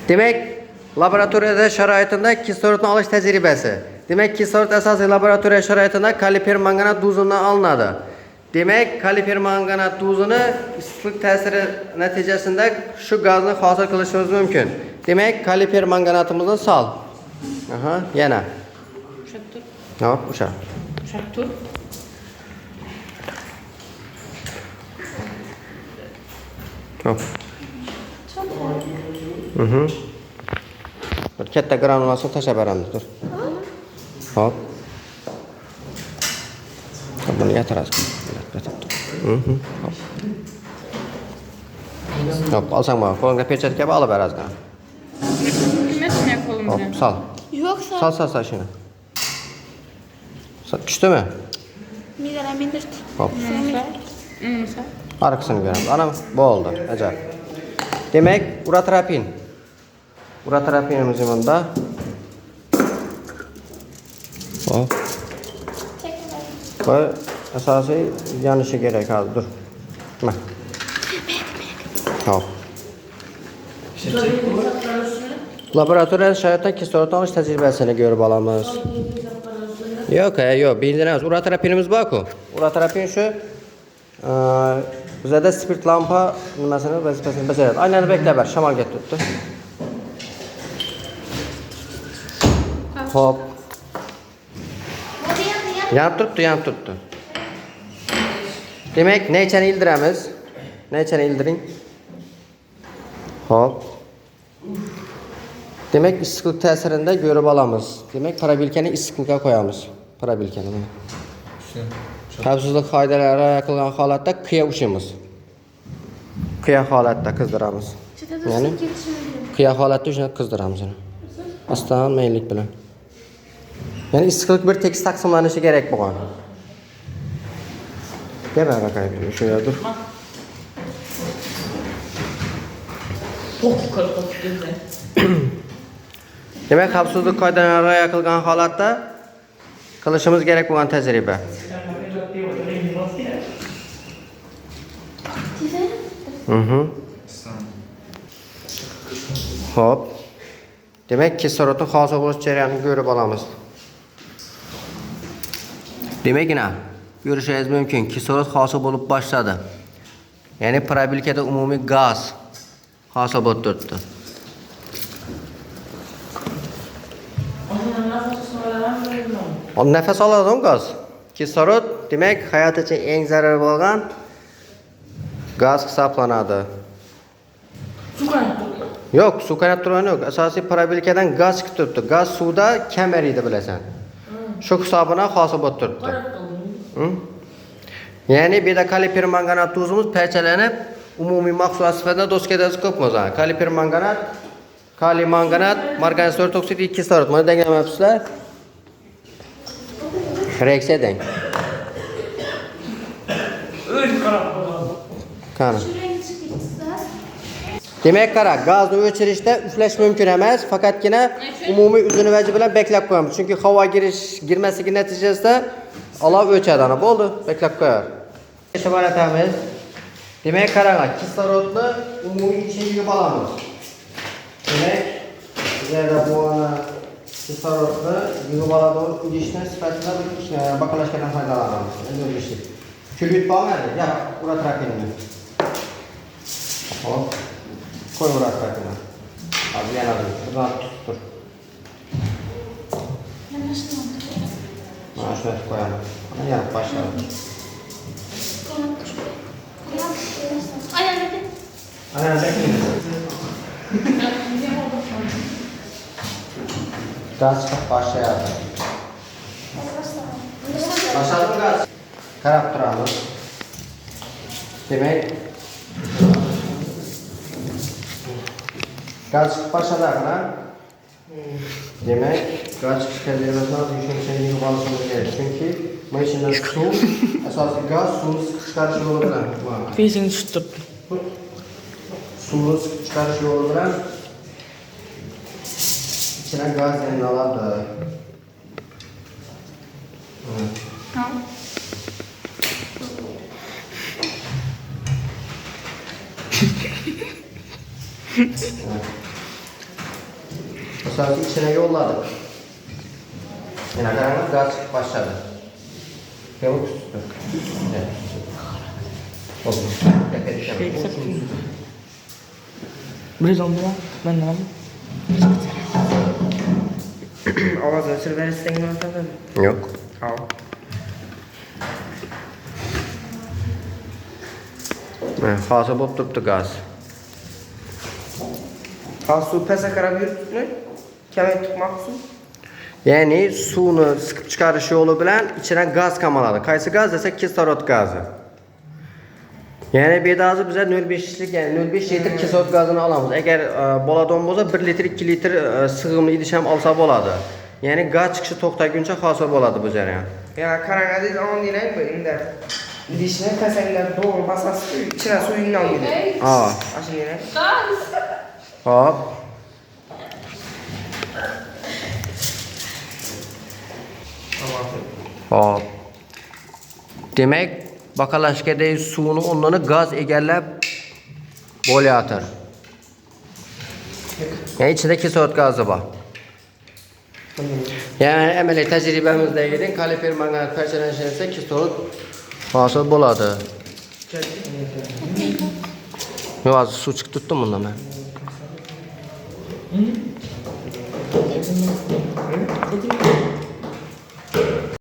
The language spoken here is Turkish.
Demek laboratoriyada sharoitida kislorodni olish tajribasi. Demek kislorod asosiy laboratoriya sharoitida kaliper manganat dozidan olinadi. Demek kaliper manganat dozini issiqlik ta'siri natijasida shu gazni hosil qilishimiz mumkin. Demek kaliper manganatimizni sol. Aha, yana. Şattur. Hop, o'sha. Şattur. Hop. Bir katta granulasini tashlab beramiz, dur. Hop. Buni yatirasan. Hop. Hop, olsang bor. Qo'lingga perchatka olib berasizlar. Kime tutmaya kolum Hop, bilen? sol. Yoksa Sal shuni. Tushdimi? midene mindirt. Hop. Neyse. Arkasını göremiz. Ana bo'ldi. Ajoyib. Demek uraterapin. Uraterapinimiz bunda. Hop. Bu asosiy yonishi kerak hozir. Dur. Mana. Hop. Laboratoriya sharoitida kislorod olish tajribasini ko'rib olamiz. Yo'q, bildiramiz. Uraterapinimiz bor-ku. Uraterapin shu bizada spirt lampa nimasini vazifasini bajaradi. Aylanib beklab ber, shamolga tutdi. Hop. Yanib turibdi. Demek nechani ildiramiz? Nechani ildiring? Hop. Demek issiqlik ta'sirida ko'rib olamiz. Demek parabilkani issiqlikka qo'yamiz. Parabilkani mana. Xavfsizlik qoidalari qilgan holatda qiya ushimiz. Qiya holatda qizdiramiz. Ya'ni qiya holatda shuni qizdiramiz. Astan maylik bilan. Yani issiqlik bir tekis taqsimlanishi kerak bo'lgan. Gel bakayım şu ya dur. Demek xavfsizlik qoidalariga rioya qilgan holatda qilishimiz kerak bo'lgan tajriba. Hop. Demek kislorodni hosil bo'lish jarayonini ko'rib olamiz. Demek yine görüşeceğiz mümkün. Kislorod hosil bo'lib boshladi. Ya'ni parabilkada umumiy gaz hosil bo'lib turibdi. Nefes oladi gaz. Kislorod demek hayot uchun eng zarur bo'lgan gaz hisoblanadi. Yok, su kaynab turgani yo'q. Asosiy parabilkadan gaz chiqib turibdi. Gaz suvda kam eriydi bilasan. Shu hisobına hosil bo'lib turibdi. Ya'ni bu yerda kaliper manganat tuzimiz parchalanib, umumiy mahsulot sifatida doskadasi ko'p bo'lsa. Kaliper manganat, kaliy manganat, marganin so'rt oksid kislorod. Mana denglamabsizlar. Reaksiya deng. Qani. Demek qara, gazni o'chirishda uflash mumkin emas, faqatgina umumiy uzuni vaji bilan beklab qo'yamiz. Chunki havo girmasligi natijasida olov o'chadi. Ana bo'ldi, beklab qo'yar. E'tibor etamiz. Demek qarang, kislorodni umumiy ichiga yig'ib olamiz. Demek bizda bu kislorodni yig'ib oladigan idishni sifatida bakalashkadan foydalanamiz. Endi Kübüt bağlar ya, uraterapinni. Hop. Koy uraterapinni. Abi yanadı. Buradan tuttur. Mana şöyle koyalım. Yanıp başlayalım. Ayağını bekleyin. Gaz çıkıp başlayalım. Başladım gaz. Karab turamiz. Demek gaz chiqib boshladi. Demek gaz chiqishga bermasdan yumshoqchani yig'ib olishimiz kerak. Chunki mana shunday suv asosiy gaz suvni siqib chiqarish yo'li bilan. Bezing tushib Suvni siqib chiqarish yo'li bilan ichidan gaz endi oladi. Mesela içine yolladık. Yine karanlık gaz çıkıp başladı. Yavuk tuttu. Evet. Oldu. Şey kısık. Biraz oldu ya. Ben de aldım. Ovozini o'chirib berishsang bo'ladi. Yok. Al. Hosil bo'lib turibdi gaz. Hozir suv pastga qarab yuribmi? Kamayib chiqmoqchi. Ya'ni suvni siqib chiqarish yo'li bilan ichidan gaz kamaladi. Qaysi gaz desa kislorod gazi. Ya'ni bu yerda hozir biz 0.5 lik, ya'ni 0.5 litr kislorod gazini olamiz. Agar boladon bo'lsa 1 litr 2 litr sig'imli idish ham olsa bo'ladi. Ya'ni gaz chiqishi to'xtaguncha hosil bo'ladi bu jarayon. Ya qarang, ondinglar endi. Idishni kasanglar to'g'ri basasiz, ichidan suvingni olmaydi. Ha. Ashunday. Hop. Hop. Demak, baqalashkadagi suvni o'rnini gaz egallab bo'layotir. Yani ichida kislorod gazi bor. Yani amaliy tajribamizdagidek kaliper manganat parchalanishsa kislorod hosil bo'ladi. Yo, hozir suv chiqib turibdi bundan.